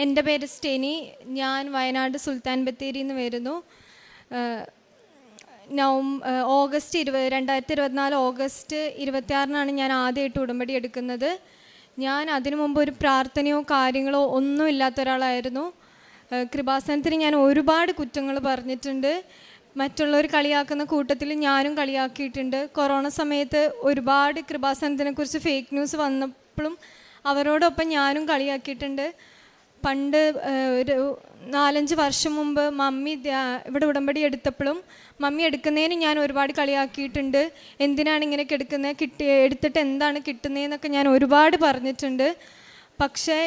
എൻ്റെ പേര് സ്റ്റെനി. ഞാൻ വയനാട് സുൽത്താൻ ബത്തേരിയിൽ നിന്ന് വരുന്നു. ഓഗസ്റ്റ് 2024 ഓഗസ്റ്റ് 26 ഞാൻ ആദ്യമായിട്ട് ഉടമ്പടി എടുക്കുന്നത്. ഞാൻ അതിനു മുമ്പ് ഒരു പ്രാർത്ഥനയോ കാര്യങ്ങളോ ഒന്നും ഇല്ലാത്ത ഒരാളായിരുന്നു. കൃപാസനത്തിന് ഞാൻ ഒരുപാട് കുറ്റങ്ങൾ പറഞ്ഞിട്ടുണ്ട്. മറ്റുള്ളവർ കളിയാക്കുന്ന കൂട്ടത്തിൽ ഞാനും കളിയാക്കിയിട്ടുണ്ട്. കൊറോണ സമയത്ത് ഒരുപാട് കൃപാസനത്തിനെക്കുറിച്ച് ഫേക്ക് ന്യൂസ് വന്നപ്പോഴും അവരോടൊപ്പം ഞാനും കളിയാക്കിയിട്ടുണ്ട്. പണ്ട് ഒരു 4-5 വർഷം മുമ്പ് മമ്മി ഇവിടെ ഉടമ്പടി എടുത്തപ്പോഴും മമ്മി എടുക്കുന്നതിന് ഞാൻ ഒരുപാട് കളിയാക്കിയിട്ടുണ്ട്. എന്തിനാണ് ഇങ്ങനെയൊക്കെ എടുക്കുന്നത്, എടുത്തിട്ട് എന്താണ് കിട്ടുന്നതെന്നൊക്കെ ഞാൻ ഒരുപാട് പറഞ്ഞിട്ടുണ്ട്. പക്ഷേ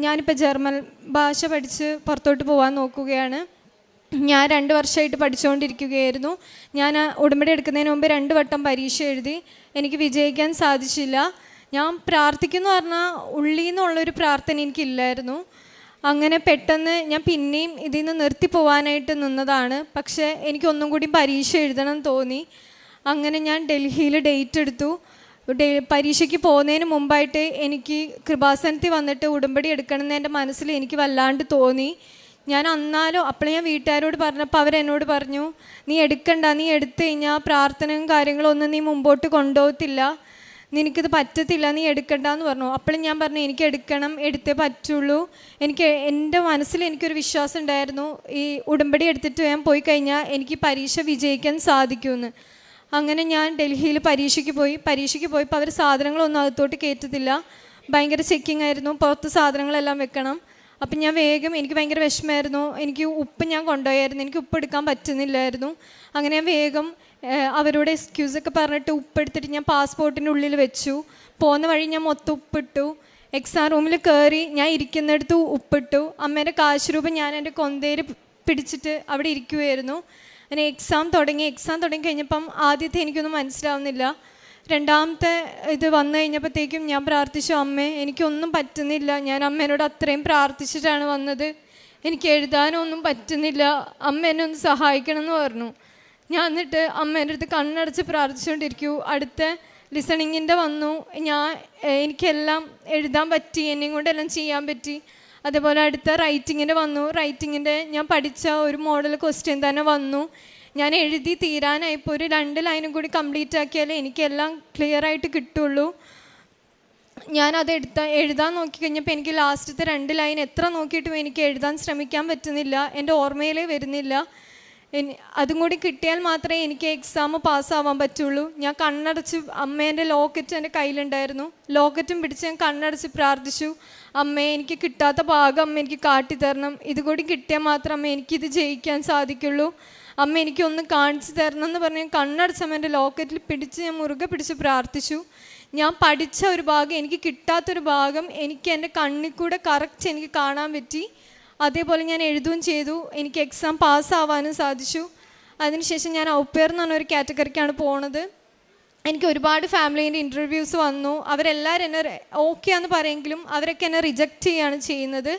ഞാനിപ്പോൾ ജർമ്മൻ ഭാഷ പഠിച്ച് പുറത്തോട്ട് പോകാൻ നോക്കുകയാണ്. ഞാൻ 2 വർഷമായിട്ട് പഠിച്ചുകൊണ്ടിരിക്കുകയായിരുന്നു. ഞാൻ ഉടമ്പടി എടുക്കുന്നതിന് മുമ്പ് 2 വട്ടം പരീക്ഷ എഴുതി. എനിക്ക് വിജയിക്കാൻ സാധിച്ചില്ല. ഞാൻ പ്രാർത്ഥിക്കുന്നു പറഞ്ഞാൽ ഉള്ളിൽ നിന്നുള്ളൊരു പ്രാർത്ഥന എനിക്കില്ലായിരുന്നു. അങ്ങനെ പെട്ടെന്ന് ഞാൻ പിന്നെയും ഇതിൽ നിന്ന് നിർത്തി പോകാനായിട്ട് നിന്നതാണ്. പക്ഷേ എനിക്കൊന്നും കൂടി പരീക്ഷ എഴുതണം തോന്നി. അങ്ങനെ ഞാൻ ഡൽഹിയിൽ ഡേറ്റ് എടുത്തു. പരീക്ഷയ്ക്ക് പോകുന്നതിന് മുമ്പായിട്ട് എനിക്ക് കൃപാസനത്തിൽ വന്നിട്ട് ഉടമ്പടി എടുക്കണമെന്ന് എൻ്റെ മനസ്സിൽ എനിക്ക് വല്ലാണ്ട് തോന്നി. ഞാൻ അപ്പോൾ ഞാൻ വീട്ടുകാരോട് പറഞ്ഞപ്പോൾ അവരെന്നോട് പറഞ്ഞു, നീ എടുക്കണ്ട, നീ എടുത്തു കഴിഞ്ഞാൽ പ്രാർത്ഥനയും കാര്യങ്ങളും ഒന്നും നീ മുമ്പോട്ട് കൊണ്ടുപോകത്തില്ല, നിനക്കിത് പറ്റത്തില്ല, നീ എടുക്കണ്ടെന്ന് പറഞ്ഞു. അപ്പോഴും ഞാൻ പറഞ്ഞു എനിക്ക് എടുക്കണം, എടുത്തേ പറ്റുള്ളൂ. എൻ്റെ മനസ്സിൽ എനിക്കൊരു വിശ്വാസം ഉണ്ടായിരുന്നു, ഈ ഉടമ്പടി എടുത്തിട്ട് ഞാൻ പോയി കഴിഞ്ഞാൽ എനിക്ക് പരീക്ഷ വിജയിക്കാൻ സാധിക്കുമെന്ന്. അങ്ങനെ ഞാൻ ഡൽഹിയിൽ പരീക്ഷയ്ക്ക് പോയപ്പോൾ അവർ സാധനങ്ങളൊന്നും അകത്തോട്ട് കയറ്റത്തില്ല. ഭയങ്കര ചെക്കിങ് ആയിരുന്നു, പുറത്ത് സാധനങ്ങളെല്ലാം വെക്കണം. അപ്പം ഞാൻ എനിക്ക് ഭയങ്കര വിഷമമായിരുന്നു. എനിക്ക് ഉപ്പ് ഞാൻ കൊണ്ടുപോയായിരുന്നു, എനിക്ക് ഉപ്പ് എടുക്കാൻ പറ്റുന്നില്ലായിരുന്നു. അങ്ങനെ ഞാൻ വേഗം അവരോട് എക്സ്ക്യൂസൊക്കെ പറഞ്ഞിട്ട് ഉപ്പെടുത്തിട്ട് ഞാൻ പാസ്പോർട്ടിൻ്റെ ഉള്ളിൽ വെച്ചു. പോകുന്ന വഴി ഞാൻ മൊത്തം ഉപ്പിട്ടു. എക്സാം റൂമിൽ കയറി ഞാൻ ഇരിക്കുന്നിടത്ത് ഉപ്പിട്ടു. അമ്മേൻ്റെ കാശ് രൂപം ഞാൻ എൻ്റെ കൊന്തയിൽ പിടിച്ചിട്ട് അവിടെ ഇരിക്കുമായിരുന്നു. അങ്ങനെ എക്സാം തുടങ്ങി കഴിഞ്ഞപ്പം ആദ്യത്തെ എനിക്കൊന്നും മനസ്സിലാവുന്നില്ല. രണ്ടാമത്തെ ഇത് വന്നു കഴിഞ്ഞപ്പോഴത്തേക്കും ഞാൻ പ്രാർത്ഥിച്ചു, അമ്മേ എനിക്കൊന്നും പറ്റുന്നില്ല. ഞാൻ അമ്മേനോട് അത്രയും പ്രാർത്ഥിച്ചിട്ടാണ് വന്നത്, എനിക്ക് എഴുതാനൊന്നും പറ്റുന്നില്ല, അമ്മ എന്നെ ഒന്ന് സഹായിക്കണം എന്ന് പറഞ്ഞു. ഞാൻ എന്നിട്ട് അമ്മേൻ്റെ അടുത്ത് കണ്ണടച്ച് പ്രാർത്ഥിച്ചുകൊണ്ടിരിക്കൂ. അടുത്ത ലിസണിങ്ങിൻ്റെ വന്നു. എനിക്കെല്ലാം എഴുതാൻ പറ്റി, എന്നെയും കൊണ്ട് എല്ലാം ചെയ്യാൻ പറ്റി. അതേപോലെ അടുത്ത റൈറ്റിങ്ങിൻ്റെ വന്നു. റൈറ്റിങ്ങിൻ്റെ ഞാൻ പഠിച്ച ഒരു മോഡൽ ക്വസ്റ്റ്യൻ തന്നെ വന്നു. ഞാൻ എഴുതി തീരാനായിപ്പോൾ ഒരു 2 ലൈനും കൂടി കംപ്ലീറ്റ് ആക്കിയാലേ എനിക്കെല്ലാം ക്ലിയറായിട്ട് കിട്ടുള്ളൂ. ഞാനത് എഴുതാൻ നോക്കിക്കഴിഞ്ഞപ്പോൾ എനിക്ക് ലാസ്റ്റത്തെ 2 ലൈൻ എത്ര നോക്കിയിട്ടും എനിക്ക് എഴുതാൻ ശ്രമിക്കാൻ പറ്റുന്നില്ല, എൻ്റെ ഓർമ്മയിലേ വരുന്നില്ല. അതും കൂടി കിട്ടിയാൽ മാത്രമേ എനിക്ക് എക്സാം പാസ്സാവാൻ പറ്റുള്ളൂ. ഞാൻ കണ്ണടച്ച്, അമ്മേൻ്റെ ലോക്കറ്റ് എൻ്റെ കയ്യിലുണ്ടായിരുന്നു, ലോക്കറ്റും പിടിച്ച് ഞാൻ കണ്ണടച്ച് പ്രാർത്ഥിച്ചു, അമ്മേ എനിക്ക് കിട്ടാത്ത ഭാഗം അമ്മ എനിക്ക് കാട്ടിത്തരണം, ഇതുകൂടി കിട്ടിയാൽ മാത്രമേ എനിക്കിത് ജയിക്കാൻ സാധിക്കുള്ളൂ, അമ്മ എനിക്കൊന്ന് കാണിച്ചു തരണം എന്ന് പറഞ്ഞ് കണ്ണടച്ച് അമ്മേൻ്റെ ലോക്കറ്റിൽ പിടിച്ച് ഞാൻ മുറുകെ പിടിച്ച് പ്രാർത്ഥിച്ചു. ഞാൻ പഠിച്ച ഒരു ഭാഗം, എനിക്ക് കിട്ടാത്തൊരു ഭാഗം എനിക്ക് എൻ്റെ കണ്ണിൽ കൂടെ കറക്റ്റ് എനിക്ക് കാണാൻ പറ്റി. അതേപോലെ ഞാൻ എഴുതുകയും ചെയ്തു. എനിക്ക് എക്സാം പാസ്സാവാനും സാധിച്ചു. അതിനുശേഷം ഞാൻ ഔപ്പേർ എന്ന് പറഞ്ഞൊരു കാറ്റഗറിക്കാണ് പോണത്. എനിക്ക് ഒരുപാട് ഫാമിലീൻ്റെ ഇൻ്റർവ്യൂസ് വന്നു. അവരെല്ലാവരും എന്നെ ഓക്കെ ആണെന്ന് പറയുമെങ്കിലും അവരൊക്കെ എന്നെ റിജക്റ്റ് ചെയ്യുകയാണ് ചെയ്യുന്നത്.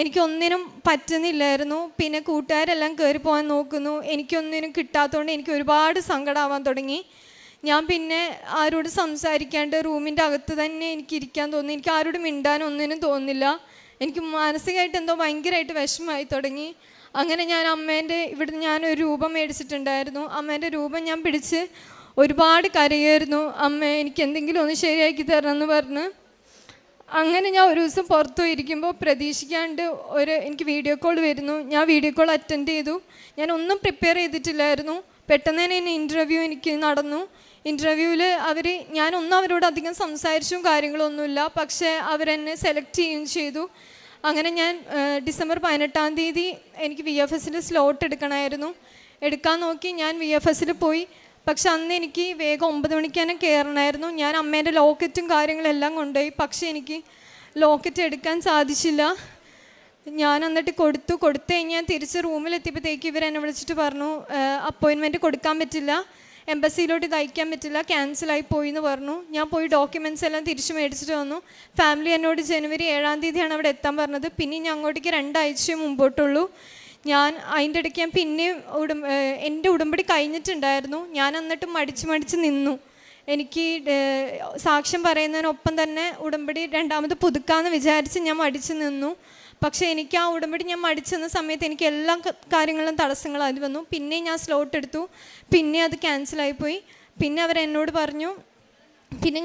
എനിക്കൊന്നിനും പറ്റുന്നില്ലായിരുന്നു. പിന്നെ കൂട്ടുകാരെല്ലാം കയറി പോകാൻ നോക്കുന്നു, എനിക്കൊന്നിനും കിട്ടാത്തതുകൊണ്ട് എനിക്ക് ഒരുപാട് സങ്കടമാവാൻ തുടങ്ങി. ഞാൻ പിന്നെ ആരോട് സംസാരിക്കാണ്ട് റൂമിൻ്റെ അകത്ത് തന്നെ എനിക്ക് ഇരിക്കാൻ തോന്നി. എനിക്ക് ആരോട് മിണ്ടാനൊന്നിനും തോന്നില്ല. എനിക്ക് മാനസികമായിട്ട് എന്തോ ഭയങ്കരമായിട്ട് വിഷമമായി തുടങ്ങി. അങ്ങനെ ഞാൻ ഇവിടുന്ന് ഞാനൊരു രൂപം മേടിച്ചിട്ടുണ്ടായിരുന്നു. അമ്മേൻ്റെ രൂപം ഞാൻ പിടിച്ച് ഒരുപാട് കരയായിരുന്നു, അമ്മ എനിക്ക് എന്തെങ്കിലും ഒന്ന് ശരിയാക്കി തരണം എന്ന് പറഞ്ഞ്. അങ്ങനെ ഞാൻ ഒരു ദിവസം പുറത്തു പോയിരിക്കുമ്പോൾ പ്രതീക്ഷിക്കാണ്ട് എനിക്ക് വീഡിയോ കോൾ വരുന്നു. ഞാൻ വീഡിയോ കോൾ അറ്റൻഡ് ചെയ്തു. ഞാനൊന്നും പ്രിപ്പയർ ചെയ്തിട്ടില്ലായിരുന്നു. പെട്ടെന്ന് തന്നെ ഇൻ്റർവ്യൂ എനിക്ക് നടന്നു. ഇൻ്റർവ്യൂവിൽ ഞാനൊന്നും അവരോട് അധികം സംസാരിച്ചും കാര്യങ്ങളൊന്നുമില്ല, പക്ഷേ അവരെന്നെ സെലക്ട് ചെയ്യുകയും ചെയ്തു. അങ്ങനെ ഞാൻ ഡിസംബർ 18 എനിക്ക് VFSൽ സ്ലോട്ട് എടുക്കണമായിരുന്നു. എടുക്കാൻ നോക്കി ഞാൻ VFSൽ പോയി. പക്ഷെ അന്ന് എനിക്ക് വേഗം 9 മണിക്ക് തന്നെ കയറണമായിരുന്നു. ഞാൻ അമ്മേൻ്റെ ലോക്കറ്റും കാര്യങ്ങളെല്ലാം കൊണ്ടുപോയി. പക്ഷേ എനിക്ക് ലോക്കറ്റ് എടുക്കാൻ സാധിച്ചില്ല. ഞാൻ എന്നിട്ട് കൊടുത്തു കഴിഞ്ഞാൽ തിരിച്ച് റൂമിലെത്തിയപ്പോഴത്തേക്ക് ഇവരെന്നെ വിളിച്ചിട്ട് പറഞ്ഞു, അപ്പോയിൻമെൻറ്റ് കൊടുക്കാൻ പറ്റില്ല, എംബസിയിലോട്ട് ഇത് അയക്കാൻ പറ്റില്ല, ക്യാൻസലായി പോയി എന്ന് പറഞ്ഞു. ഞാൻ പോയി ഡോക്യുമെൻറ്റ്സ് എല്ലാം തിരിച്ച് മേടിച്ചിട്ട് വന്നു. ഫാമിലി എന്നോട് ജനുവരി 7 അവിടെ എത്താൻ പറഞ്ഞത്. പിന്നെ ഞാൻ അങ്ങോട്ടേക്ക് 2 ആഴ്ച മുമ്പോട്ടുള്ളൂ. അതിൻ്റെ ഇടയ്ക്ക് ഞാൻ പിന്നെയും എൻ്റെ ഉടമ്പടി കഴിഞ്ഞിട്ടുണ്ടായിരുന്നു. ഞാൻ എന്നിട്ട് മടിച്ച് നിന്നു. എനിക്ക് സാക്ഷ്യം പറയുന്നതിനൊപ്പം തന്നെ ഉടമ്പടി രണ്ടാമത് പുതുക്കാമെന്ന് വിചാരിച്ച് ഞാൻ മടിച്ചു നിന്നു. പക്ഷേ എനിക്ക് ആ ഉടമ്പടി ഞാൻ മടിച്ചെന്ന സമയത്ത് എനിക്ക് എല്ലാ കാര്യങ്ങളും തടസ്സങ്ങളായി വന്നു. പിന്നെ ഞാൻ സ്ലോട്ട് എടുത്തു, പിന്നെ അത് ക്യാൻസലായിപ്പോയി. പിന്നെ അവരെന്നോട് പറഞ്ഞു, പിന്നെ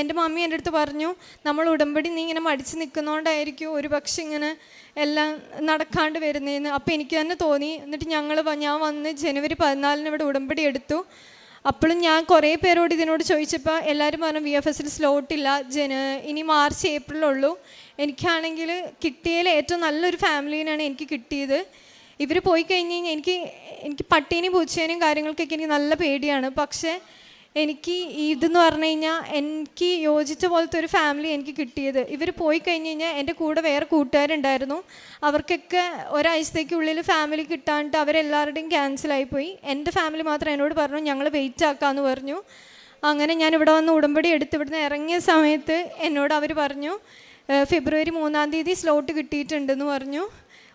എൻ്റെ മമ്മി എൻ്റെ അടുത്ത് പറഞ്ഞു, നമ്മൾ ഉടമ്പടി നീ ഇങ്ങനെ മടിച്ച് നിൽക്കുന്നതുകൊണ്ടായിരിക്കും ഒരു പക്ഷെ ഇങ്ങനെ എല്ലാം നടക്കാണ്ട് വരുന്നതെന്ന്. അപ്പോൾ എനിക്ക് തന്നെ തോന്നി. എന്നിട്ട് ഞാൻ വന്ന് ജനുവരി 14 ഇവിടെ ഉടമ്പടി എടുത്തു. അപ്പോഴും ഞാൻ കുറേ പേരോട് ഇതിനോട് ചോദിച്ചപ്പോൾ എല്ലാവരും പറഞ്ഞു VFSൽ സ്ലോട്ടില്ല, ഇനി മാർച്ച് ഏപ്രിലുള്ളൂ. എനിക്കാണെങ്കിൽ കിട്ടിയതിൽ ഏറ്റവും നല്ലൊരു ഫാമിലീനാണ് എനിക്ക് കിട്ടിയത്. ഇവർ പോയി കഴിഞ്ഞ് കഴിഞ്ഞാൽ എനിക്ക് പട്ടീനെയും പൂച്ചേനെയും കാര്യങ്ങൾക്കൊക്കെ എനിക്ക് നല്ല പേടിയാണ്. പക്ഷേ എനിക്ക് ഇതെന്ന് പറഞ്ഞു കഴിഞ്ഞാൽ എനിക്ക് യോജിച്ച പോലത്തെ ഒരു ഫാമിലി എനിക്ക് കിട്ടിയത്. ഇവർ പോയി കഴിഞ്ഞ് കഴിഞ്ഞാൽ എൻ്റെ കൂടെ വേറെ കൂട്ടുകാരുണ്ടായിരുന്നു. അവർക്കൊക്കെ ഒരാഴ്ചത്തേക്കുള്ളിൽ ഫാമിലി കിട്ടാണ്ട് അവരെല്ലാവരുടെയും ക്യാൻസലായിപ്പോയി. എൻ്റെ ഫാമിലി മാത്രം എന്നോട് പറഞ്ഞു ഞങ്ങൾ വെയിറ്റ് ആക്കാമെന്ന് പറഞ്ഞു. അങ്ങനെ ഞാൻ ഇവിടെ വന്ന് ഉടമ്പടി എടുത്ത് ഇവിടുന്ന് ഇറങ്ങിയ സമയത്ത് എന്നോട് അവർ പറഞ്ഞു ഫെബ്രുവരി 3-ാം തീയതി സ്ലോട്ട് കിട്ടിയിട്ടുണ്ടെന്ന് പറഞ്ഞു.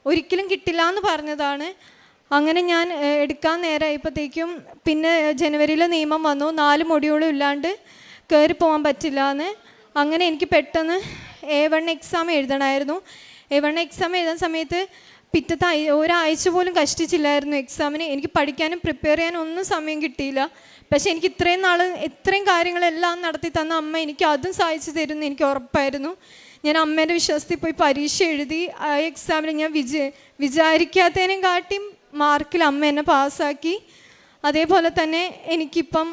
ഒരിക്കലും കിട്ടില്ല എന്ന് പറഞ്ഞതാണ്. അങ്ങനെ ഞാൻ എടുക്കാൻ നേരമായപ്പോഴത്തേക്കും പിന്നെ ജനുവരിയിൽ നിയമം വന്നു, 4 മൊഡ്യൂളും ഇല്ലാണ്ട് കയറി പോകാൻ പറ്റില്ല എന്ന്. അങ്ങനെ എനിക്ക് പെട്ടെന്ന് A1 എക്സാം എഴുതണമായിരുന്നു. A1 എക്സാം എഴുതുന്ന സമയത്ത് പിറ്റത്തെ ഒരാഴ്ച പോലും കഷ്ടിച്ചില്ലായിരുന്നു എക്സാമിന്. എനിക്ക് പഠിക്കാനും പ്രിപ്പയർ ചെയ്യാനും ഒന്നും സമയം കിട്ടിയില്ല. പക്ഷേ എനിക്ക് ഇത്രയും കാര്യങ്ങളെല്ലാം നടത്തി തന്ന അമ്മ എനിക്ക് അതും സഹായിച്ചു തരുമെന്ന് എനിക്ക് ഉറപ്പായിരുന്നു. ഞാൻ അമ്മേൻ്റെ വിശ്വാസത്തിൽ പോയി പരീക്ഷ എഴുതി. ആ എക്സാമിൽ ഞാൻ വിചാരിക്കാത്തതിനും കാട്ടിയും മാർക്കിൽ അമ്മ എന്നെ പാസ്സാക്കി. അതേപോലെ തന്നെ എനിക്കിപ്പം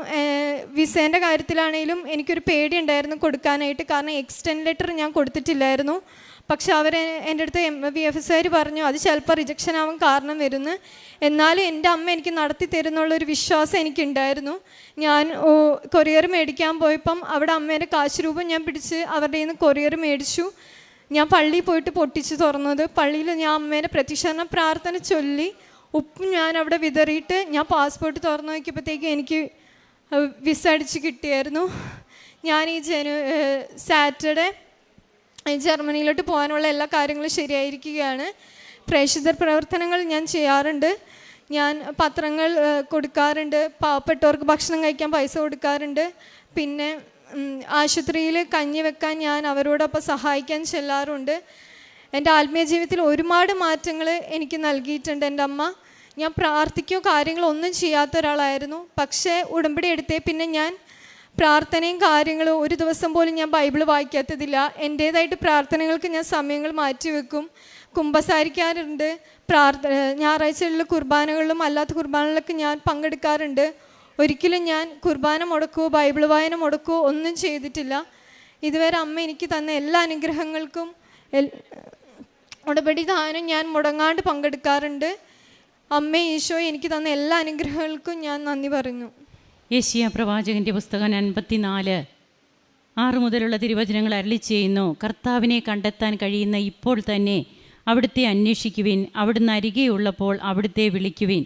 വിസേൻ്റെ കാര്യത്തിലാണെങ്കിലും എനിക്കൊരു പേടിയുണ്ടായിരുന്നു കൊടുക്കാനായിട്ട്. കാരണം എക്സ്റ്റെൻഡ് ലെറ്റർ ഞാൻ കൊടുത്തിട്ടില്ലായിരുന്നു. പക്ഷെ എൻ്റെ അടുത്ത് VFSകാർ പറഞ്ഞു അത് ചിലപ്പോൾ റിജക്ഷൻ ആവാൻ കാരണം വരുന്നു. എന്നാലും എൻ്റെ അമ്മ എനിക്ക് നടത്തി തരുന്നുള്ളൊരു വിശ്വാസം എനിക്കുണ്ടായിരുന്നു. ഞാൻ കൊറിയർ മേടിക്കാൻ പോയപ്പം അവിടെ അമ്മേൻ്റെ കാശ് രൂപം ഞാൻ പിടിച്ച് അവരുടെ കയ്യിൽ നിന്ന് കൊറിയർ മേടിച്ചു. ഞാൻ പള്ളിയിൽ പോയിട്ട് പൊട്ടിച്ച് തുറന്നത്. പള്ളിയിൽ ഞാൻ അമ്മേൻ്റെ പ്രത്യക്ഷീകരണ പ്രാർത്ഥന ചൊല്ലി ഉപ്പും ഞാൻ അവിടെ വിതറിയിട്ട് ഞാൻ പാസ്പോർട്ട് തുറന്നു നോക്കിയപ്പോഴത്തേക്കും എനിക്ക് വിസ അടിച്ച് കിട്ടിയായിരുന്നു. ഞാൻ ഈ സാറ്റർഡേ ജർമ്മനിയിലോട്ട് പോകാനുള്ള എല്ലാ കാര്യങ്ങളും ശരിയായിരിക്കുകയാണ്. പ്രേക്ഷിത പ്രവർത്തനങ്ങൾ ഞാൻ ചെയ്യാറുണ്ട്. ഞാൻ പത്രങ്ങൾ കൊടുക്കാറുണ്ട്, പാവപ്പെട്ടവർക്ക് ഭക്ഷണം കഴിക്കാൻ പൈസ കൊടുക്കാറുണ്ട്. പിന്നെ ആശുപത്രിയിൽ കഞ്ഞി വെക്കാൻ ഞാൻ അവരോടൊപ്പം സഹായിക്കാൻ ചെല്ലാറുണ്ട്. എൻ്റെ ആത്മീയ ജീവിതത്തിൽ ഒരുപാട് മാറ്റങ്ങൾ എനിക്ക് നൽകിയിട്ടുണ്ട് എൻ്റെ അമ്മ. ഞാൻ പ്രാർത്ഥിക്കുകയോ കാര്യങ്ങളോ ഒന്നും ചെയ്യാത്ത ഒരാളായിരുന്നു. പക്ഷേ ഉടമ്പടി എടുത്തേ പിന്നെ ഞാൻ പ്രാർത്ഥനയും കാര്യങ്ങളും ഒരു ദിവസം പോലും ഞാൻ ബൈബിൾ വായിക്കാത്തതില്ല. എൻ്റേതായിട്ട് പ്രാർത്ഥനകൾക്ക് ഞാൻ സമയങ്ങൾ മാറ്റിവെക്കും. കുമ്പസാരിക്കാറുണ്ട്. ഞായറാഴ്ചകളിൽ കുർബാനകളിലും അല്ലാത്ത കുർബാനകളിലൊക്കെ ഞാൻ പങ്കെടുക്കാറുണ്ട്. ഒരിക്കലും ഞാൻ കുർബാന മുടക്കുകയോ ബൈബിൾ വായന മുടക്കുകയോ ഒന്നും ചെയ്തിട്ടില്ല. ഇതുവരെ അമ്മ എനിക്ക് തന്ന എല്ലാ അനുഗ്രഹങ്ങൾക്കും ഉടമ്പടി ദാനം ഞാൻ മുടങ്ങാണ്ട് പങ്കെടുക്കാറുണ്ട്. അമ്മ ഈശോ എനിക്ക് തന്ന എല്ലാ അനുഗ്രഹങ്ങൾക്കും ഞാൻ നന്ദി പറയുന്നു. യെശയ്യാ പ്രവാചകൻ്റെ പുസ്തകം 54:6 മുതലുള്ള തിരുവചനങ്ങൾ അരുളി ചെയ്യുന്നു. കർത്താവിനെ കണ്ടെത്താൻ കഴിയുന്ന ഇപ്പോൾ തന്നെ അവിടുത്തെ അന്വേഷിക്കുവിൻ, അവിടുന്ന് അരികെയുള്ളപ്പോൾ അവിടുത്തെ വിളിക്കുവിൻ.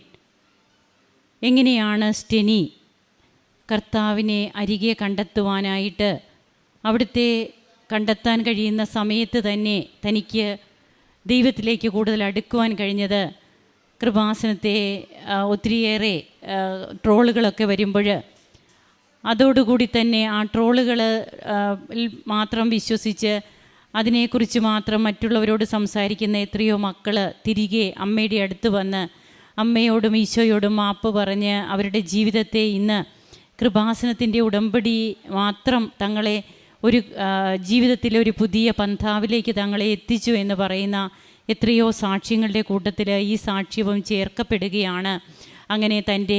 എങ്ങനെയാണ് സ്റ്റെനി കർത്താവിനെ അരികെ കണ്ടെത്തുവാനായിട്ട് അവിടുത്തെ കണ്ടെത്താൻ കഴിയുന്ന സമയത്ത് തന്നെ തനിക്ക് ദൈവത്തിലേക്ക് കൂടുതൽ അടുക്കുവാൻ കഴിഞ്ഞത്? കൃപാസനത്തെ ഒത്തിരിയേറെ ട്രോളുകളൊക്കെ വരുമ്പോൾ അതോടുകൂടി തന്നെ ആ ട്രോളുകൾ മാത്രം വിശ്വസിച്ച് അതിനെക്കുറിച്ച് മാത്രം മറ്റുള്ളവരോട് സംസാരിക്കുന്ന എത്രയോ മക്കൾ തിരികെ അമ്മയുടെ അടുത്ത് വന്ന് അമ്മയോടും ഈശോയോടും മാപ്പ് പറഞ്ഞ് അവരുടെ ജീവിതത്തെ ഇന്ന് കൃപാസനത്തിൻ്റെ ഉടമ്പടി മാത്രം തങ്ങളെ ഒരു ജീവിതത്തിലെ ഒരു പുതിയ പന്ഥാവിലേക്ക് തങ്ങളെ എത്തിച്ചു എന്ന് പറയുന്ന എത്രയോ സാക്ഷ്യങ്ങളുടെ കൂട്ടത്തിൽ ഈ സാക്ഷ്യവും ചേർക്കപ്പെടുകയാണ്. അങ്ങനെ തൻ്റെ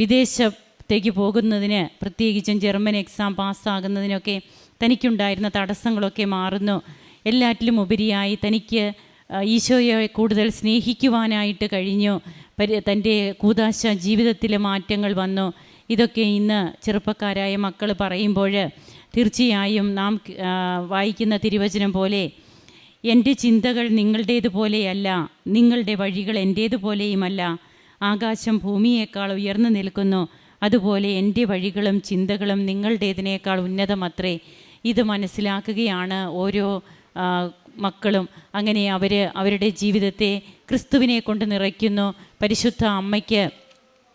വിദേശത്തേക്ക് പോകുന്നതിന്, പ്രത്യേകിച്ചും ജർമ്മൻ എക്സാം പാസ്സാകുന്നതിനൊക്കെ തനിക്കുണ്ടായിരുന്ന തടസ്സങ്ങളൊക്കെ മാറുന്നു. എല്ലാറ്റിലും ഉപരിയായി തനിക്ക് ഈശോയെ കൂടുതൽ സ്നേഹിക്കുവാനായിട്ട് കഴിഞ്ഞു. തൻ്റെ കൂദാശ ജീവിതത്തിലെ മാറ്റങ്ങൾ വന്നു. ഇതൊക്കെ ഇന്ന് ചെറുപ്പക്കാരായ മക്കൾ പറയുമ്പോൾ തീർച്ചയായും നാം വായിക്കുന്ന തിരുവചനം പോലെ എൻ്റെ ചിന്തകൾ നിങ്ങളുടേതുപോലെയല്ല, നിങ്ങളുടെ വഴികൾ എൻ്റേതുപോലെയുമല്ല, ആകാശം ഭൂമിയേക്കാൾ ഉയർന്നു നിൽക്കുന്നു, അതുപോലെ എൻ്റെ വഴികളും ചിന്തകളും നിങ്ങളുടേതിനേക്കാൾ ഉന്നതമത്രേ. ഇത് മനസ്സിലാക്കുകയാണ് ഓരോ മക്കളും. അങ്ങനെ അവരുടെ ജീവിതത്തെ ക്രിസ്തുവിനെ കൊണ്ട് നിറയ്ക്കുന്നു. പരിശുദ്ധ അമ്മയ്ക്ക്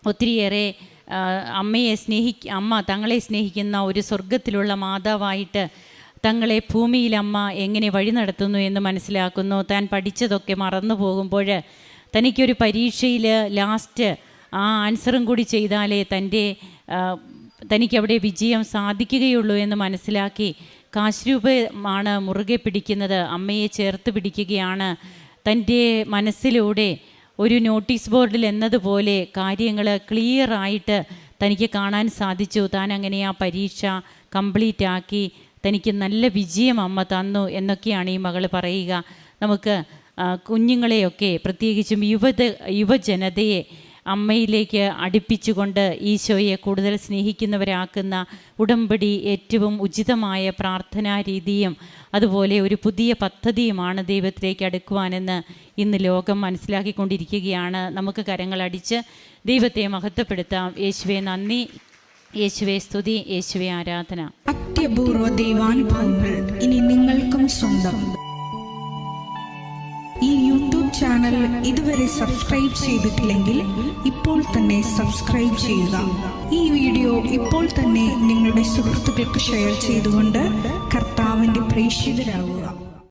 ഒത്തിരിയേറെ അമ്മ തങ്ങളെ സ്നേഹിക്കുന്ന ഒരു സ്വർഗത്തിലുള്ള മാതാവായിട്ട് തങ്ങളെ ഭൂമിയിൽ അമ്മ എങ്ങനെ വഴി നടത്തുന്നു എന്ന് മനസ്സിലാക്കുന്നു. താൻ പഠിച്ചതൊക്കെ മറന്നു പോകുമ്പോൾ തനിക്കൊരു പരീക്ഷയിൽ ലാസ്റ്റ് ആ ആൻസറും കൂടി ചെയ്താലേ തനിക്കവിടെ വിജയം സാധിക്കുകയുള്ളൂ എന്ന് മനസ്സിലാക്കി കാശ്രൂപമാണ് മുറുകെ പിടിക്കുന്നത്. അമ്മയെ ചേർത്ത് പിടിക്കുകയാണ്. തൻ്റെ മനസ്സിലൂടെ ഒരു നോട്ടീസ് ബോർഡിൽ എന്നതുപോലെ കാര്യങ്ങൾ ക്ലിയറായിട്ട് തനിക്ക് കാണാൻ സാധിച്ചു. താൻ അങ്ങനെ ആ പരീക്ഷ കംപ്ലീറ്റ് ആക്കി തനിക്ക് നല്ല വിജയം അമ്മ തന്നു എന്നൊക്കെയാണ് ഈ മകൾ പറയുക. നമുക്ക് കുഞ്ഞുങ്ങളെയൊക്കെ പ്രത്യേകിച്ചും യുവജനതയെ അമ്മയിലേക്ക് അടുപ്പിച്ചുകൊണ്ട് ഈശോയെ കൂടുതൽ സ്നേഹിക്കുന്നവരാക്കുന്ന ഉടമ്പടി ഏറ്റവും ഉചിതമായ പ്രാർത്ഥനാ രീതിയും അതുപോലെ ഒരു പുതിയ പദ്ധതിയുമാണ് ദൈവത്തിലേക്ക് അടുക്കുവാനെന്ന് ഇന്ന് ലോകം മനസ്സിലാക്കിക്കൊണ്ടിരിക്കുകയാണ്. നമുക്ക് കരങ്ങളടിച്ച് ദൈവത്തെ മഹത്വപ്പെടുത്താം. യേശുവേ നന്ദി, യേശുവേ സ്തുതി, യേശുവേ ആരാധന. അത്യപൂർവ ദൈവാനുഭവങ്ങൾ ഇനി നിങ്ങൾക്കും സ്വന്തം. ഈ യൂട്യൂബ് ചാനൽ ഇതുവരെ സബ്സ്ക്രൈബ് ചെയ്തിട്ടില്ലെങ്കിൽ ഇപ്പോൾ തന്നെ സബ്സ്ക്രൈബ് ചെയ്യുക. ഈ വീഡിയോ ഇപ്പോൾ തന്നെ നിങ്ങളുടെ സുഹൃത്തുക്കൾക്ക് ഷെയർ ചെയ്തുകൊണ്ട് കർത്താവിൻ്റെ പ്രേക്ഷിതരാകുക.